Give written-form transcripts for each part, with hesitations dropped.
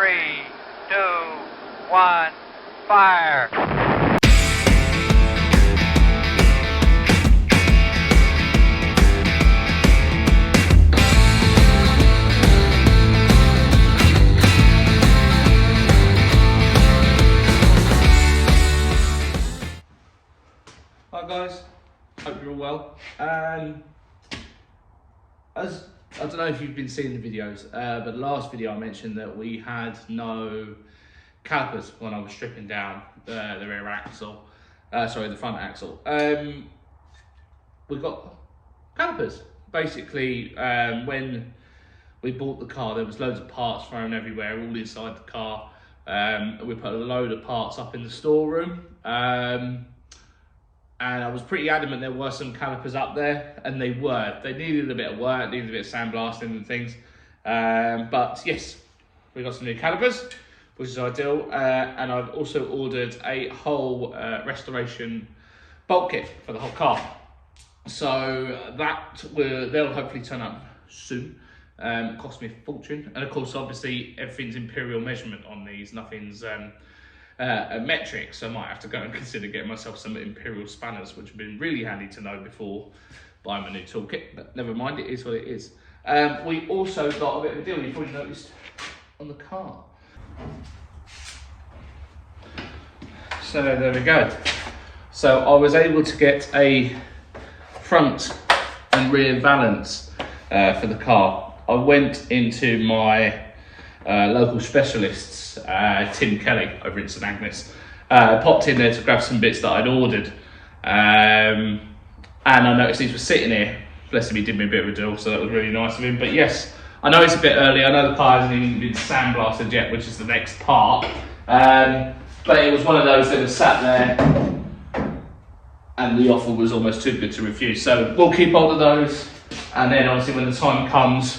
3, 2, 1, fire! Hi guys, hope you're all well. As I don't know if you've been seeing the videos, but last video I mentioned that we had no calipers when I was stripping down the rear axle, the front axle. We got calipers. Basically, when we bought the car, there was loads of parts thrown everywhere, all inside the car. We put a load of parts up in the storeroom. And I was pretty adamant there were some calipers up there, and they were. They needed a bit of work, needed a bit of sandblasting and things. But yes, we got some new calipers, which is ideal. And I've also ordered a whole restoration bolt kit for the whole car. So they'll hopefully turn up soon. It cost me a fortune. And of course, obviously, everything's imperial measurement on these. Nothing's a metric, so I might have to go and consider getting myself some imperial spanners, which have been really handy to know before buying my new toolkit, but never mind, it is what it is. We also got a bit of a deal, you've probably noticed on the car. So there we go. So I was able to get a front and rear valance for the car. I went into my local specialists, Tim Kelly over in St Agnes, popped in there to grab some bits that I'd ordered, and I noticed these were sitting here. Bless him, he did me a bit of a deal, so that was really nice of him. But yes, I know it's a bit early, I know the car hasn't even been sandblasted yet, which is the next part, but it was one of those that was sat there and the offer was almost too good to refuse, so we'll keep hold of those, and then obviously when the time comes,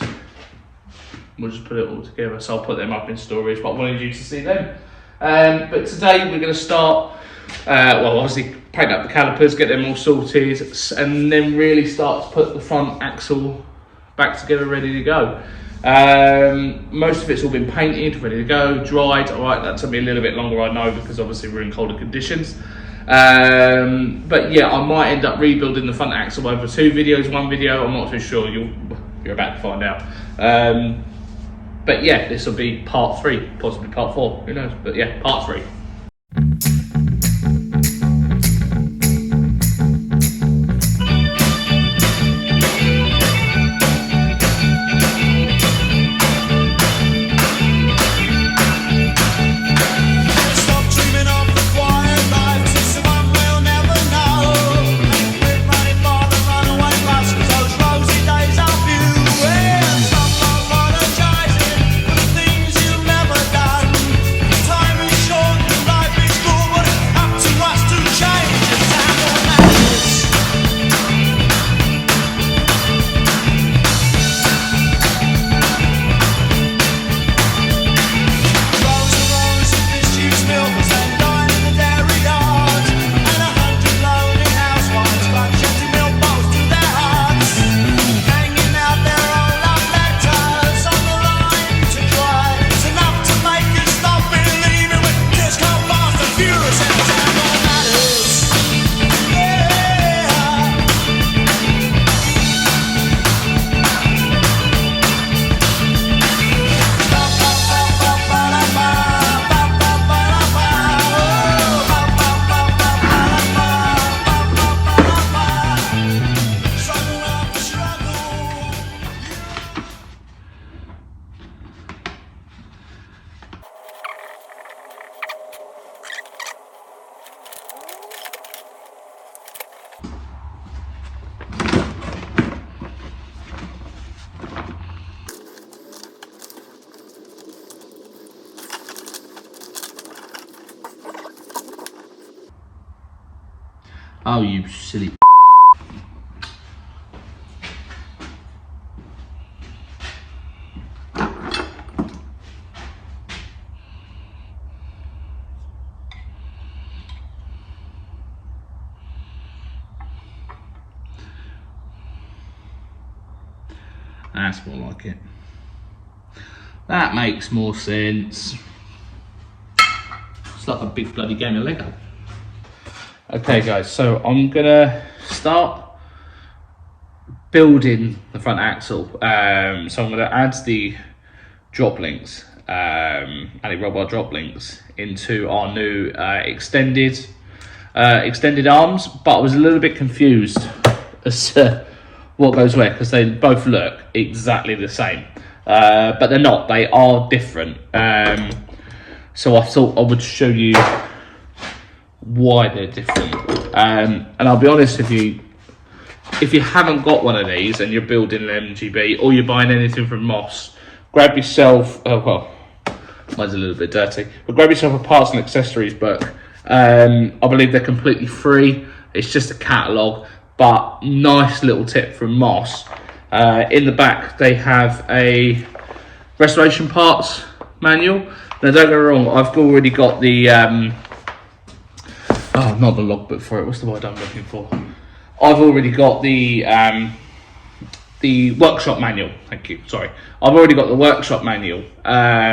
we'll just put it all together, so I'll put them up in storage, but I wanted you to see them. But today we're going to start, obviously paint up the calipers, get them all sorted, and then really start to put the front axle back together, ready to go. Most of it's all been painted, ready to go, dried. All right, that took me a little bit longer, I know, because obviously we're in colder conditions. But yeah, I might end up rebuilding the front axle over 2 videos, 1 video, I'm not too sure, you're about to find out. But yeah, this will be part 3, possibly part 4, who knows? But yeah, part 3. Oh, you silly. That's more like it. That makes more sense. It's like a big bloody game of Lego. Okay guys, so I'm gonna start building the front axle. So I'm gonna add the drop links, anti-roll bar drop links into our new extended arms, but I was a little bit confused as to what goes where, because they both look exactly the same, but they're not. They are different. So I thought I would show you why they're different. And I'll be honest with you, if you haven't got one of these and you're building an MGB or you're buying anything from Moss, grab yourself, oh well, mine's a little bit dirty, but grab yourself a parts and accessories book. I believe they're completely free. It's just a catalogue, but nice little tip from Moss. In the back they have a restoration parts manual. Now don't get me wrong, I've already got the oh, not the logbook for it, what's the word I'm looking for? I've already got the workshop manual, thank you, sorry. I've already got the workshop manual,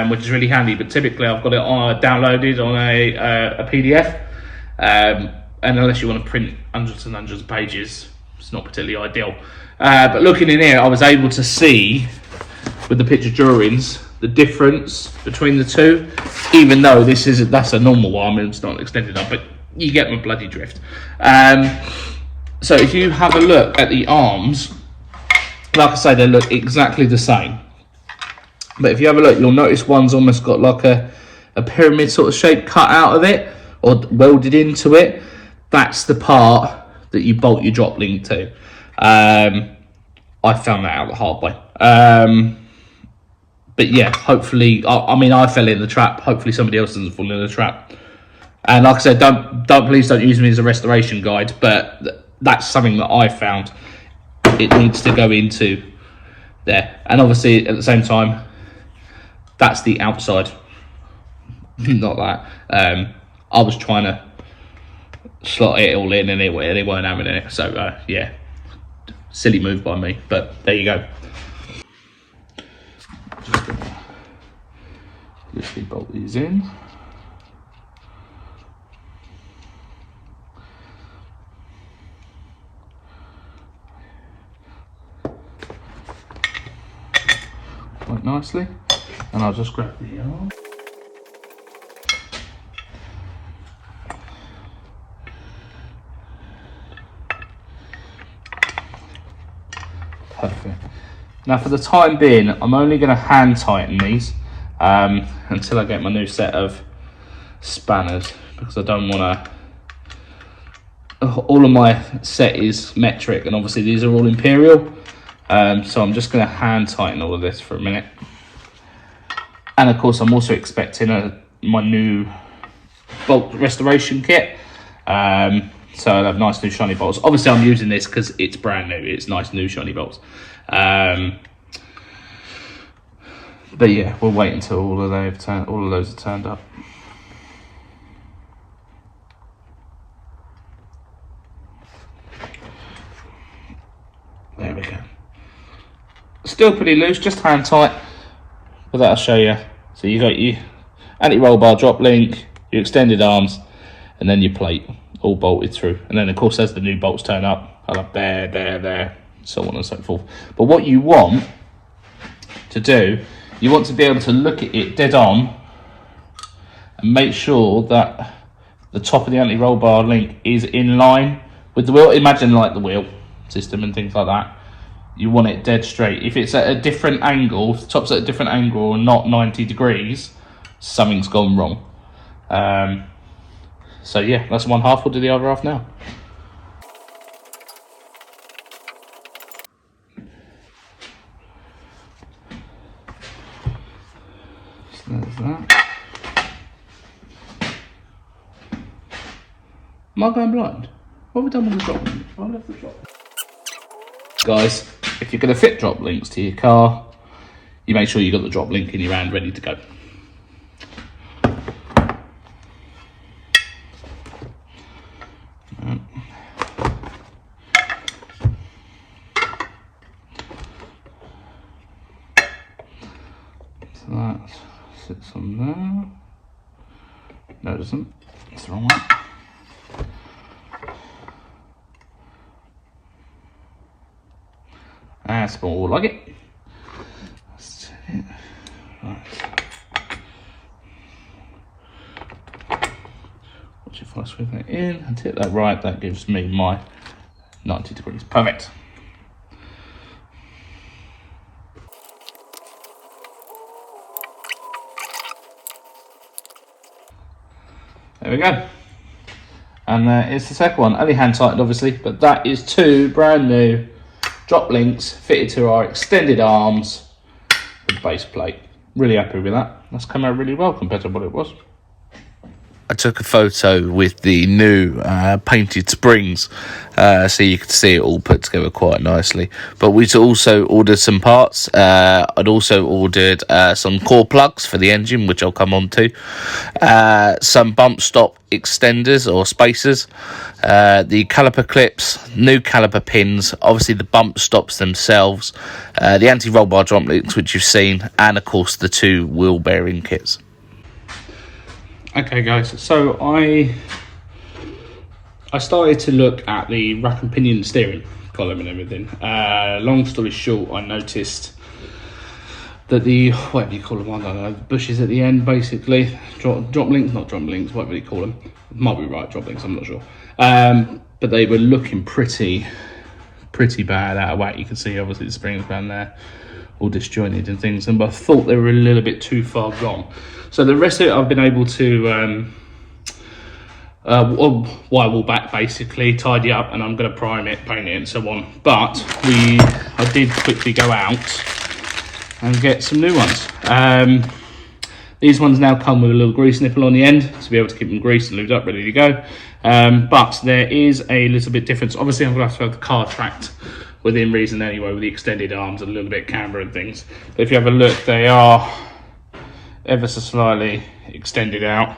which is really handy, but typically I've got it downloaded on a PDF. And unless you want to print hundreds and hundreds of pages, it's not particularly ideal. But looking in here, I was able to see, with the picture drawings, the difference between the two, even though that's a normal one, I mean, it's not extended up, but you get my bloody drift. So if you have a look at the arms, like I say, they look exactly the same. But if you have a look, you'll notice one's almost got like a pyramid sort of shape cut out of it, or welded into it. That's the part that you bolt your drop link to. I found that out the hard way. But yeah, hopefully, I mean, I fell in the trap. Hopefully somebody else doesn't fall in the trap. And like I said, please don't use me as a restoration guide, but that's something that I found. It needs to go into there. And obviously at the same time, that's the outside, not that. I was trying to slot it all in and they weren't having it. So yeah, silly move by me, but there you go. Just gonna literally bolt these in. Quite nicely, and I'll just grab the arm. Perfect. Now for the time being, I'm only going to hand tighten these until I get my new set of spanners, because I don't want to, all of my set is metric and obviously these are all imperial. So I'm just going to hand tighten all of this for a minute. And of course I'm also expecting my new bolt restoration kit. So I'll have nice new shiny bolts. Obviously I'm using this because it's brand new, it's nice new shiny bolts. But yeah, we'll wait until all of those are turned up. There we go. Still pretty loose, just hand tight, but that'll show you. So you got your anti-roll bar drop link, your extended arms, and then your plate all bolted through. And then of course as the new bolts turn up, I'll have there, so on and so forth. But what you want to do, you want to be able to look at it dead on and make sure that the top of the anti-roll bar link is in line with the wheel. Imagine like the wheel system and things like that. You want it dead straight. If it's at a different angle, if the top's at a different angle or not 90 degrees, something's gone wrong. So yeah, that's one half. We'll do the other half now. So there's that. Am I going blind? What have we done with the drop link? I left the drop. Guys, if you're going to fit drop links to your car, you make sure you've got the drop link in your hand ready to go. So No, it doesn't. It's the wrong one. That's more like it. That's it. Right. Watch if I swing that in and tip that right, that gives me my 90 degrees. Perfect. There we go. And it's the second one, only hand tightened obviously, but that is 2 brand new drop links fitted to our extended arms with base plate. Really happy with that. That's come out really well compared to what it was. I took a photo with the new painted springs so you could see it all put together quite nicely. But we'd also ordered some parts. I'd also ordered some core plugs for the engine, which I'll come on to. Some bump stop extenders or spacers. The caliper clips, new caliper pins, obviously the bump stops themselves, the anti-roll bar drop links, which you've seen, and of course the 2 wheel bearing kits. Okay guys, so I started to look at the rack and pinion steering column and everything. Long story short, I noticed that the, whatever you call them, I don't know, the bushes at the end basically, drop links, not drop links, whatever you call them, might be right, drop links, I'm not sure. But they were looking pretty bad, out of whack. You can see obviously the springs down there, all disjointed and things, and I thought they were a little bit too far gone. So the rest of it I've been able to wire back basically, tidy up, and I'm going to prime it, paint it and so on. But I did quickly go out and get some new ones. These ones now come with a little grease nipple on the end to be able to keep them greased and lubed up, ready to go. But there is a little bit difference. Obviously I'm going to have the car tracked within reason anyway, with the extended arms and a little bit of camber and things. But if you have a look, they are ever so slightly extended out,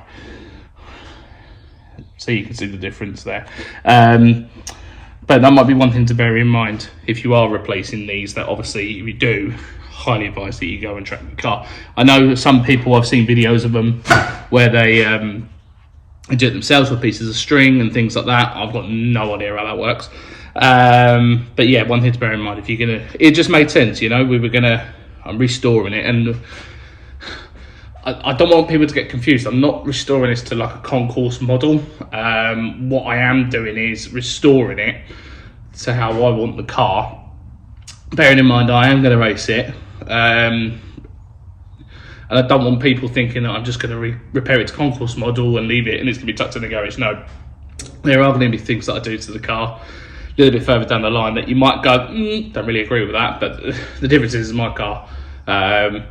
so you can see the difference there. But that might be one thing to bear in mind if you are replacing these, that obviously if you do, highly advise that you go and track the car. I know some people, I've seen videos of them where they do it themselves with pieces of string and things like that. I've got no idea how that works. But yeah, one thing to bear in mind, if you're gonna, it just made sense, you know, I'm restoring it, and I don't want people to get confused. I'm not restoring this to like a concourse model. What I am doing is restoring it to how I want the car. Bearing in mind, I am going to race it. And I don't want people thinking that I'm just going to repair it to concourse model and leave it and it's going to be tucked in the garage. No, there are going to be things that I do to the car a little bit further down the line that you might go, don't really agree with that, but the difference is my car. And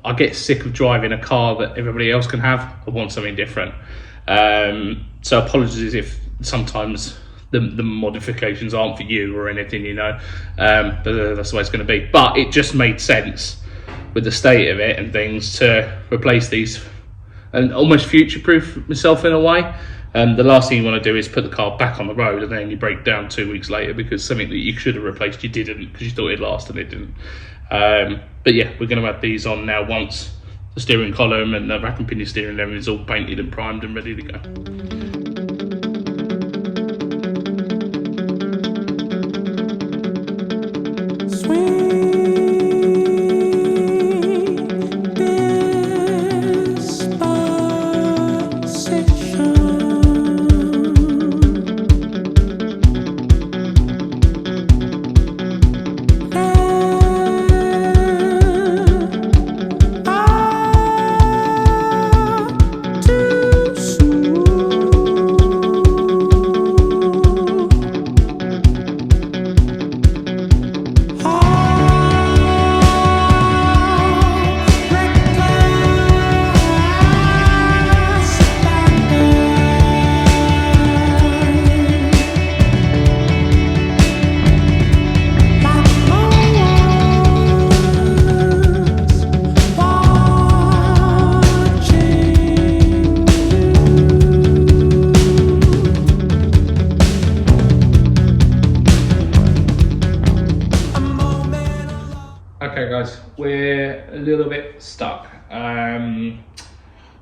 I get sick of driving a car that everybody else can have. I want something different. So apologies if sometimes the modifications aren't for you or anything, you know, but that's the way it's going to be. But it just made sense with the state of it and things to replace these and almost future-proof myself in a way. The last thing you want to do is put the car back on the road and then you break down 2 weeks later because something that you should have replaced you didn't, because you thought it'd last and it didn't. But yeah, we're going to add these on now once the steering column and the rack and pinion steering and everything's all painted and primed and ready to go.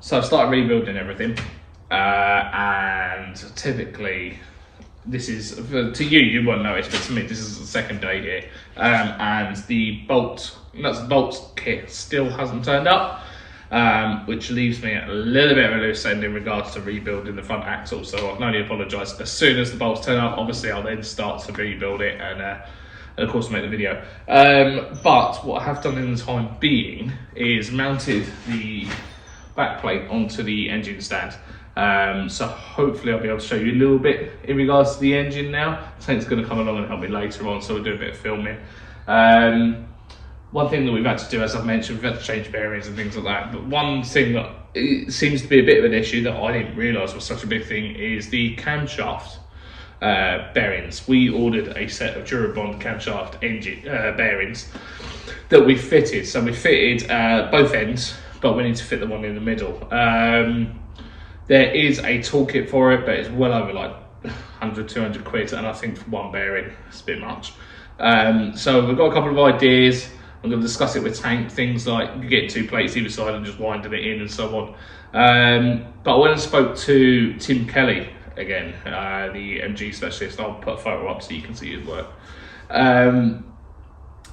So I've started rebuilding everything, and typically this is, to you, you won't notice, but to me this is the second day here, and the bolt kit still hasn't turned up, which leaves me a little bit of a loose end in regards to rebuilding the front axle. So I can only apologise. As soon as the bolts turn up, obviously I'll then start to rebuild it and of course make the video. But what I have done in the time being is mounted the back plate onto the engine stand. So hopefully I'll be able to show you a little bit in regards to the engine now. I think it's going to come along and help me later on, so we'll do a bit of filming. One thing that we've had to do, as I've mentioned, we've had to change bearings and things like that. But one thing that it seems to be a bit of an issue that I didn't realise was such a big thing is the camshaft bearings. We ordered a set of Durabond camshaft engine bearings that we fitted. So we fitted both ends, but we need to fit the one in the middle. There is a toolkit for it, but it's well over like 100, 200 quid, and I think for one bearing, it's a bit much. So we've got a couple of ideas. I'm going to discuss it with Tank, things like get 2 plates either side and just winding it in and so on. But I went and spoke to Tim Kelly again, the MG specialist. I'll put a photo up so you can see his work. And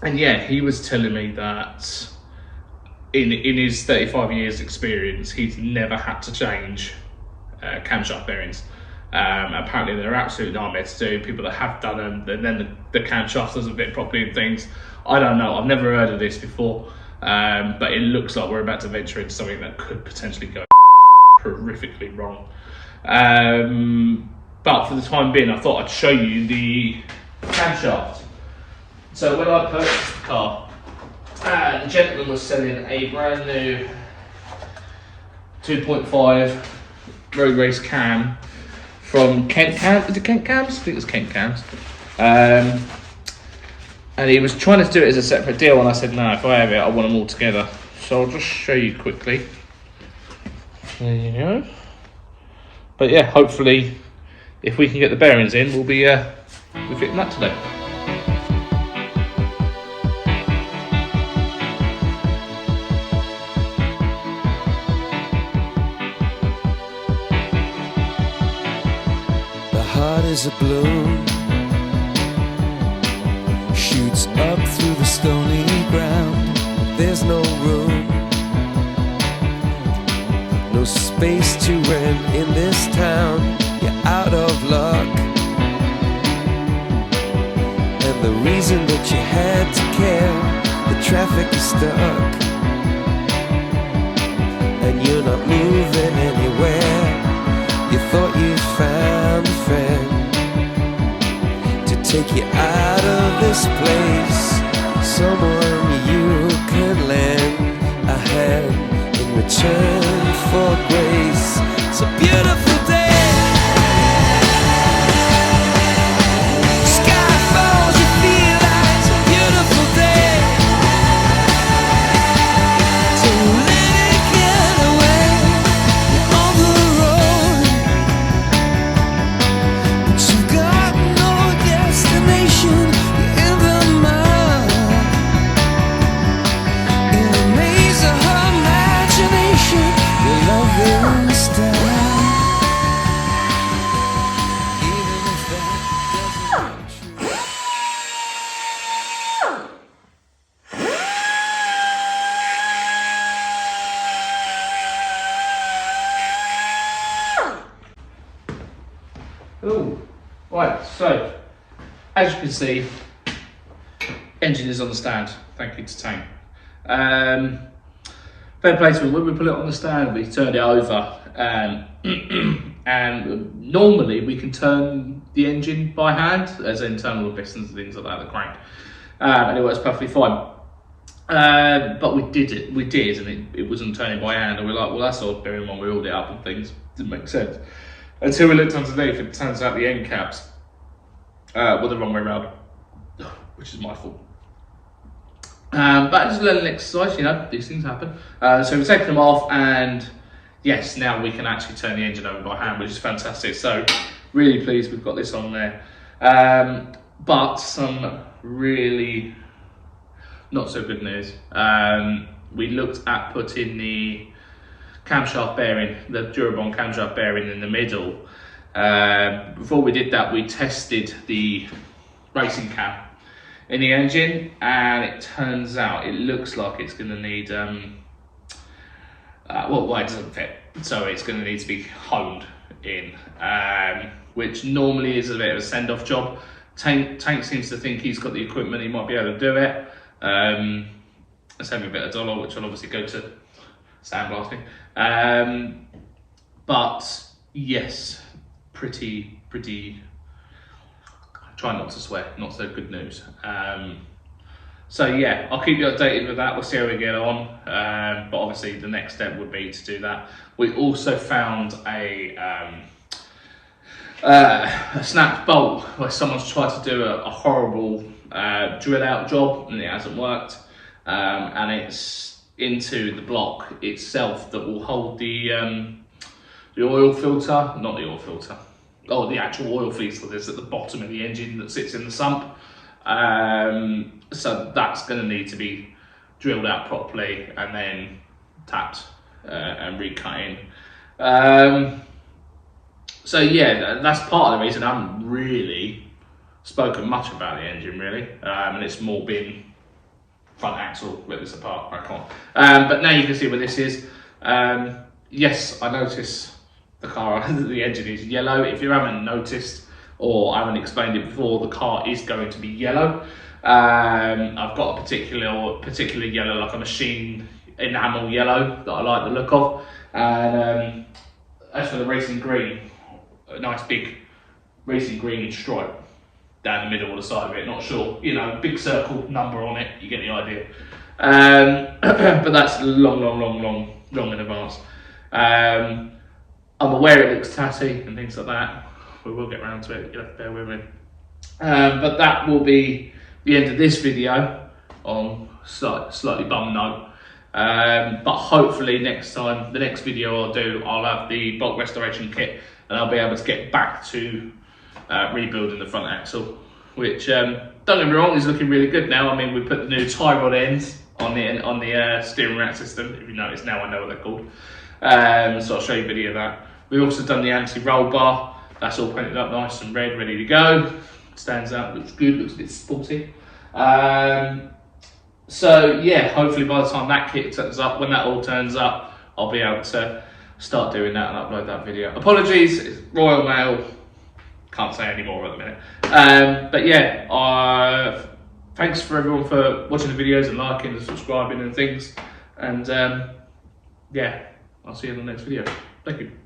yeah, he was telling me that in his 35 years experience, he's never had to change camshaft bearings. Apparently they're absolute nightmare to do. People that have done them, and then the camshaft doesn't fit properly and things. I don't know, I've never heard of this before, but it looks like we're about to venture into something that could potentially go horrifically wrong. But for the time being, I thought I'd show you the camshaft. So when I purchased the car, the gentleman was selling a brand new 2.5 road race cam from Kent Cams. Is it Kent Cams? I think it's Kent Cams. And he was trying to do it as a separate deal, and I said, no, if I have it, I want them all together. So I'll just show you quickly. There you go. But yeah, hopefully, if we can get the bearings in, we'll be fitting that today. The heart is a balloon, shoots up through the stony ground. There's no room, no space to rent in this town. You're out of luck, and the reason that you had to care, the traffic is stuck, and you're not moving anywhere. You thought you found a friend to take you out of this place, someone you could lend a hand in return for grace. It's a beautiful day. Sky falls, you feel like it's a beautiful day. So let it get away. You're on the road, but you've got no destination. You're in the mud, in a maze of her imagination. Your loving style, even if that doesn't come true. Oh, right, so as you can see, engine is on the stand. Thank you to Tank. Fair play to him. When we put it on the stand, we turned it over, and normally we can turn the engine by hand, as internal pistons and things like that, the crank, and it works perfectly fine. But we did, and it wasn't turning by hand, and we're like, well, that's odd, bearing in mind we rolled it up and things, didn't make sense. Until we looked underneath, it turns out the end caps were the wrong way around, which is my fault. But it's a learning exercise, you know, these things happen. So we've taken them off, and yes, now we can actually turn the engine over by hand, which is fantastic. So really pleased we've got this on there. But some really not so good news. we looked at putting the camshaft bearing, the Durabond camshaft bearing in the middle. Before we did that, we tested the racing cam in the engine, and it turns out it looks like it's going to need well, it doesn't fit, so it's going to need to be honed in, which normally is a bit of a send-off job. Tank seems to think he's got the equipment, he might be able to do it. Save me a bit of dollar, which will obviously go to sandblasting. But yes, pretty, try not to swear, not so good news. So yeah, I'll keep you updated with that. We'll see how we get on. But obviously the next step would be to do that. We also found a snapped bolt where someone's tried to do a horrible drill out job and it hasn't worked. And it's into the block itself that will hold the oil filter, not the oil filter, oh, the actual oil filter that's at the bottom of the engine that sits in the sump. So that's going to need to be drilled out properly and then tapped and recut in. So yeah, that's part of the reason I haven't really spoken much about the engine really, and it's more been front axle, rip this apart, crack on. But now you can see what this is. Yes, I noticed the car, the engine is yellow. If you haven't noticed or I haven't explained it before, the car is going to be yellow. I've got a particular yellow, like a machine enamel yellow that I like the look of. And as for the racing green, a nice big racing green stripe down the middle or the side of it, not sure, you know, big circle number on it, you get the idea. But that's long in advance. I'm aware it looks tatty and things like that. We will get around to it, you'll have to bear with me. But that will be the end of this video on slightly bum note. But hopefully next time, the next video I'll do, I'll have the bulk restoration kit and I'll be able to get back to rebuilding the front axle, which don't get me wrong, is looking really good now. I mean, we put the new tie rod ends on the steering rack system. If you notice now, I know what they're called. So I'll show you a video of that. We've also done the anti-roll bar. That's all painted up nice and red, ready to go. Stands out, looks good, looks a bit sporty. So yeah, hopefully by the time that kit turns up, when that all turns up, I'll be able to start doing that and upload that video. Apologies, it's Royal Mail. Can't say any more at the minute. But yeah, thanks for everyone for watching the videos and liking and subscribing and things. And yeah, I'll see you in the next video. Thank you.